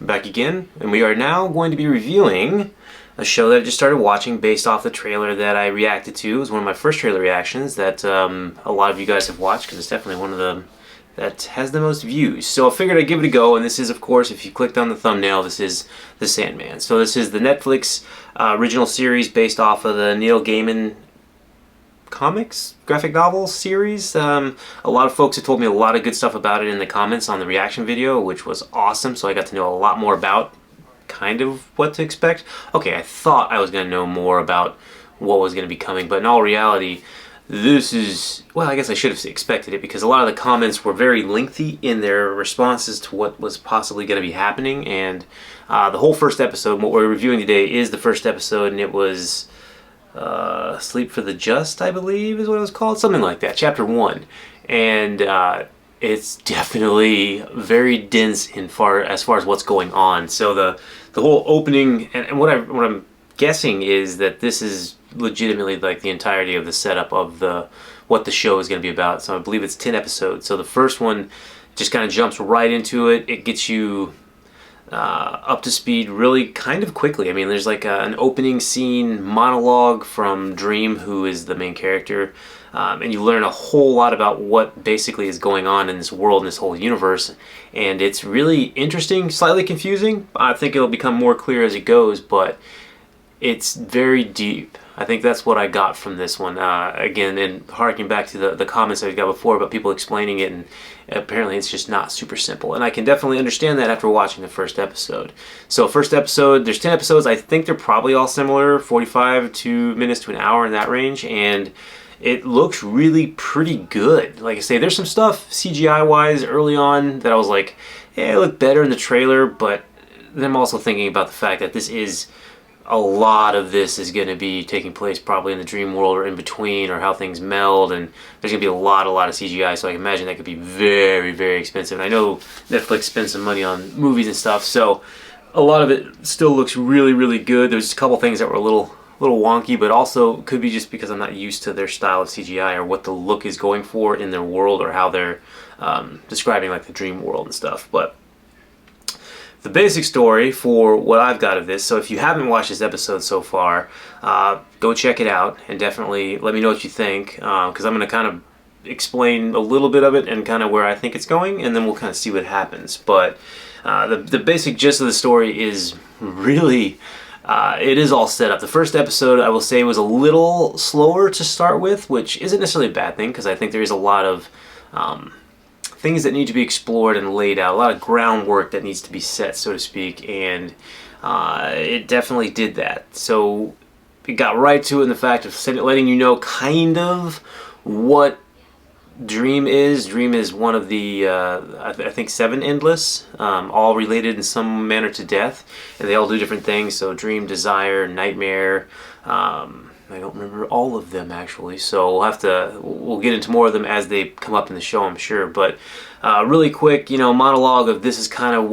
Back again, and we are now going to be reviewing a show that I just started watching based off the trailer that I reacted to. It was one of my first trailer reactions that a lot of you guys have watched, because it's definitely one of them that has the most views. So I figured I'd give it a go, and this is, of course, if you clicked on the thumbnail, this is the Sandman. So this is the Netflix original series based off of the Neil Gaiman comics, graphic novel series. A lot of folks have told me a lot of good stuff about it in the comments on the reaction video, which was awesome. So I got to know a lot more about kind of what to expect. Okay, I thought I was going to know more about what was going to be coming, but in all reality, this is, well, I guess I should have expected it, because a lot of the comments were very lengthy in their responses to what was possibly going to be happening. And the whole first episode, what we're reviewing today, is the first episode, and it was Sleep for the Just, I believe is what it was called, something like that, chapter 1. And it's definitely very dense as far as what's going on. So the whole opening, and what I'm guessing is that this is legitimately like the entirety of the setup of what the show is going to be about. So I believe it's 10 episodes. So the first one just kind of jumps right into it. It gets you up to speed really kind of quickly. I mean, there's like an opening scene monologue from Dream, who is the main character, and you learn a whole lot about what basically is going on in this world, in this whole universe, and it's really interesting, slightly confusing. I think it'll become more clear as it goes, but it's very deep. I think that's what I got from this one. Again, and harking back to the comments I got before about people explaining it, and apparently it's just not super simple. And I can definitely understand that after watching the first episode. So first episode, there's 10 episodes. I think they're probably all similar, 45 minutes to an hour, in that range. And it looks really pretty good. Like I say, there's some stuff CGI-wise early on that I was like, yeah, it looked better in the trailer. But then I'm also thinking about the fact that a lot of this is going to be taking place probably in the dream world or in between, or how things meld, and there's going to be a lot of CGI, so I can imagine that could be very, very expensive. And I know Netflix spends some money on movies and stuff, so a lot of it still looks really, really good. There's a couple things that were a little wonky, but also could be just because I'm not used to their style of CGI or what the look is going for in their world, or how they're describing like the dream world and stuff. But the basic story for what I've got of this, so if you haven't watched this episode so far, go check it out, and definitely let me know what you think, because I'm going to kind of explain a little bit of it and kind of where I think it's going, and then we'll kind of see what happens. But the basic gist of the story is really, it is all set up. The first episode, I will say, was a little slower to start with, which isn't necessarily a bad thing, because I think there is a lot of things that need to be explored and laid out, a lot of groundwork that needs to be set, so to speak, and it definitely did that. So it got right to it in the fact of letting you know kind of what Dream is. Dream is one of the, I think, 7 endless, all related in some manner to death, and they all do different things. So Dream, Desire, Nightmare, I don't remember all of them, actually, so we'll get into more of them as they come up in the show, I'm sure. But really quick, monologue of this is kind of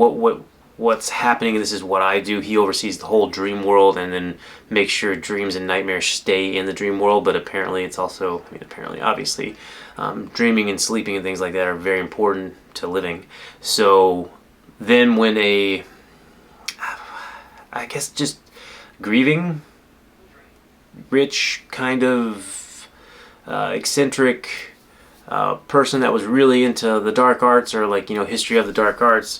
what's happening, and this is what I do. He oversees the whole dream world, and then makes sure dreams and nightmares stay in the dream world. But apparently it's also, obviously, dreaming and sleeping and things like that are very important to living. So then when I guess just grieving, rich, kind of eccentric person that was really into the dark arts, or history of the dark arts,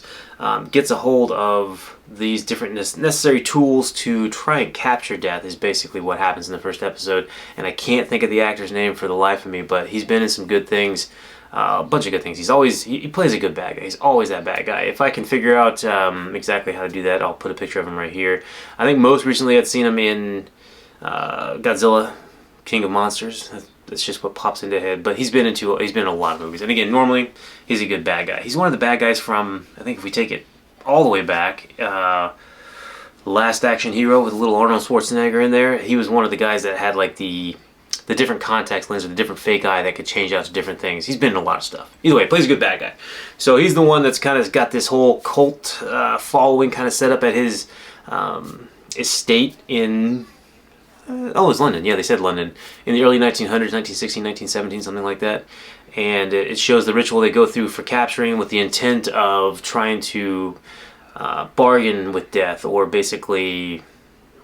gets a hold of these different necessary tools to try and capture death, is basically what happens in the first episode. And I can't think of the actor's name for the life of me, but he's been in some good things, a bunch of good things. He plays a good bad guy. He's always that bad guy. If I can figure out exactly how to do that, I'll put a picture of him right here. I think most recently I'd seen him in Godzilla, King of Monsters. That's just what pops into head. But he's been in a lot of movies. And again, normally he's a good bad guy. He's one of the bad guys from, I think if we take it all the way back, Last Action Hero with a little Arnold Schwarzenegger in there. He was one of the guys that had like the different contact lens, or the different fake eye that could change out to different things. He's been in a lot of stuff. Either way, plays a good bad guy. So he's the one that's kind of got this whole cult following kind of set up at his estate in Oh, it was London. Yeah, they said London. In the early 1900s, 1916, 1917, something like that. And it shows the ritual they go through for capturing, with the intent of trying to bargain with death, or basically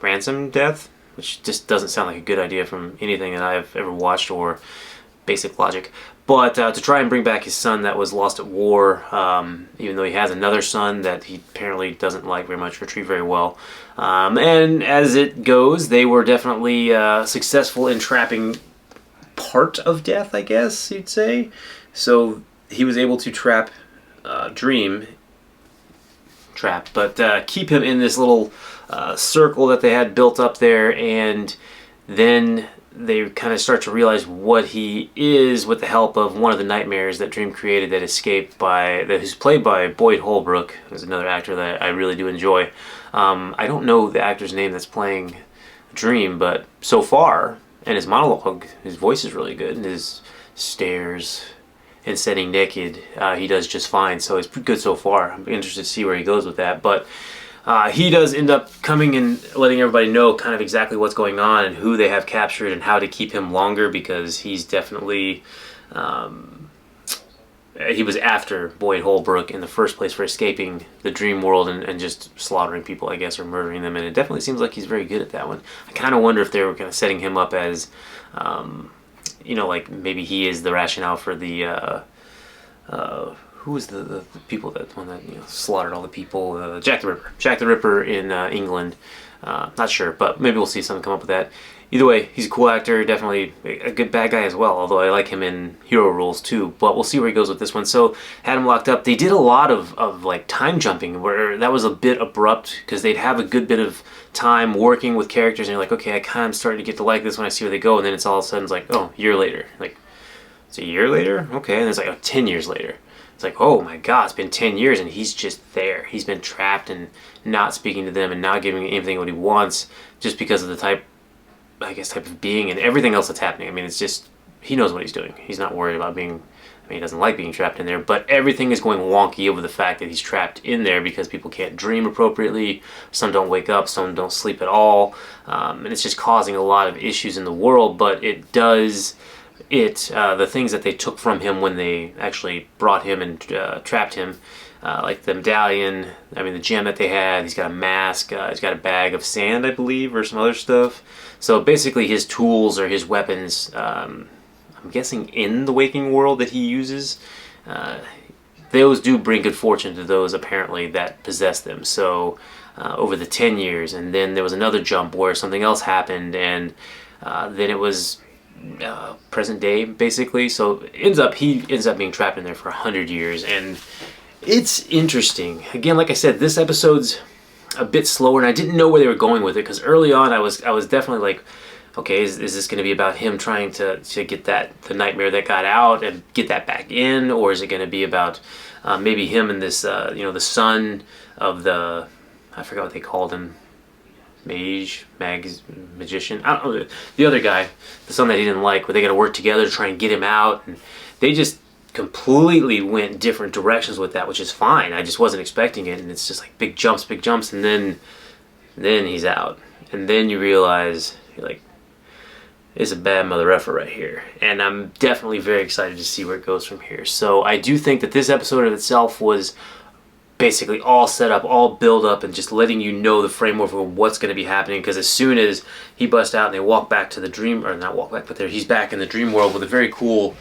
ransom death, which just doesn't sound like a good idea from anything that I've ever watched or basic logic. But to try and bring back his son that was lost at war, even though he has another son that he apparently doesn't like very much or treat very well. And as it goes, they were definitely successful in trapping part of death, I guess you'd say. So he was able to trap Dream, but keep him in this little circle that they had built up there, and then they kind of start to realize what he is with the help of one of the nightmares that Dream created that escaped who's played by Boyd Holbrook, who's another actor that I really do enjoy. I don't know the actor's name that's playing Dream, but so far, and his monologue, his voice is really good, and his stares and Setting Naked, he does just fine, so it's pretty good so far. I'm interested to see where he goes with that, but he does end up coming and letting everybody know kind of exactly what's going on and who they have captured and how to keep him longer, because he's definitely he was after Boyd Holbrook in the first place for escaping the dream world and just slaughtering people, I guess, or murdering them, and it definitely seems like he's very good at that one. I kind of wonder if they were kind of setting him up as like maybe he is the rationale for the who was the people that one that slaughtered all the people? Jack the Ripper. Jack the Ripper in England. Not sure, but maybe we'll see something come up with that. Either way, he's a cool actor, definitely a good bad guy as well, although I like him in hero roles too, but we'll see where he goes with this one. So, had him locked up. They did a lot of like time jumping, where that was a bit abrupt, because they'd have a good bit of time working with characters, and you're like, okay, I kind of started to get to like this when I see where they go, and then it's all of a sudden, it's like, oh, a year later. Like, it's a year later? Okay, and it's like, 10 years later. It's like, oh my god, it's been 10 years and he's just there. He's been trapped and not speaking to them and not giving anything what he wants, just because of the type of being and everything else that's happening. I mean, it's just, he knows what he's doing. He's not worried about he doesn't like being trapped in there, but everything is going wonky over the fact that he's trapped in there because people can't dream appropriately, some don't wake up, some don't sleep at all, and it's just causing a lot of issues in the world. But it does... the things that they took from him when they actually brought him and trapped him, like the medallion, the gem that they had, he's got a mask, he's got a bag of sand, I believe, or some other stuff. So basically his tools or his weapons, I'm guessing in the waking world that he uses, those do bring good fortune to those apparently that possess them. So over the 10 years, and then there was another jump where something else happened, and then it was present day basically. So he ends up being trapped in there for 100 years, and it's interesting. Again, like I said, this episode's a bit slower, and I didn't know where they were going with it, because early on I was definitely like, okay, is this going to be about him trying to get the nightmare that got out and get that back in, or is it going to be about maybe him and this the son of the, I forgot what they called him, magician, I don't know, the other guy, the son that he didn't like, were they going to work together to try and get him out? And they just completely went different directions with that, which is fine. I just wasn't expecting it, and it's just like big jumps, and then he's out, and then you realize, you're like, it's a bad mother effer right here, and I'm definitely very excited to see where it goes from here. So I do think that this episode of itself was basically all set up, all build up, and just letting you know the framework of what's going to be happening, because as soon as he busts out and they walk back to the dream, or not walk back, but he's back in the dream world with a very cool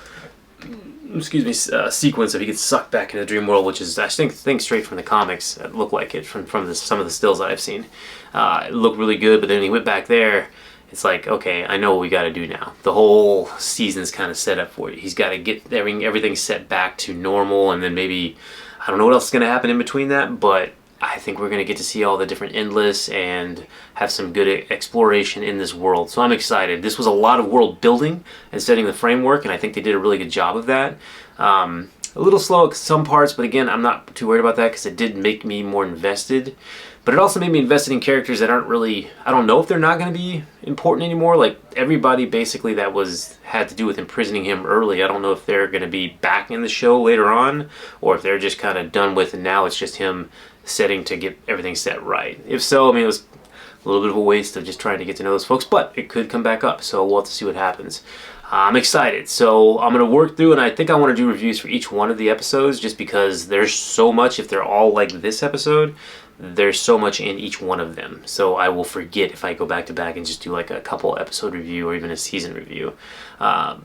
sequence of he gets sucked back into the dream world, which is, I think straight from the comics. It looked like it from some of the stills that I've seen. It looked really good, but then he went back there. It's like, okay, I know what we got to do now. The whole season's kind of set up for you. He's got to get everything set back to normal, and then maybe, I don't know what else is going to happen in between that, but I think we're going to get to see all the different endless and have some good exploration in this world. So I'm excited. This was a lot of world building and setting the framework, and I think they did a really good job of that. A little slow at some parts, but again, I'm not too worried about that, because it did make me more invested. But it also made me invested in characters that aren't really, I don't know if they're not going to be important anymore. Like everybody basically that had to do with imprisoning him early, I don't know if they're going to be back in the show later on, or if they're just kind of done with, and now it's just him setting to get everything set right. If so, it was a little bit of a waste of just trying to get to know those folks, but it could come back up, so we'll have to see what happens. I'm excited. So I'm going to work through, and I think I want to do reviews for each one of the episodes just because there's so much. If they're all like this episode, there's so much in each one of them. So I will forget if I go back to back and just do like a couple episode review or even a season review.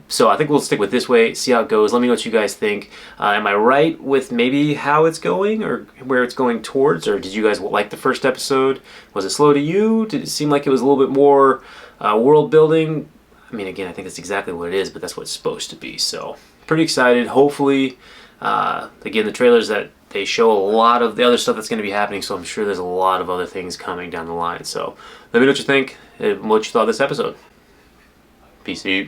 So I think we'll stick with this way, see how it goes. Let me know what you guys think. Am I right with maybe how it's going or where it's going towards? Or did you guys like the first episode? Was it slow to you? Did it seem like it was a little bit more world building? I mean, again, I think that's exactly what it is, but that's what it's supposed to be. So pretty excited. Hopefully, again, the trailers that they show a lot of the other stuff that's going to be happening, so I'm sure there's a lot of other things coming down the line. So let me know what you think and what you thought of this episode. Peace out.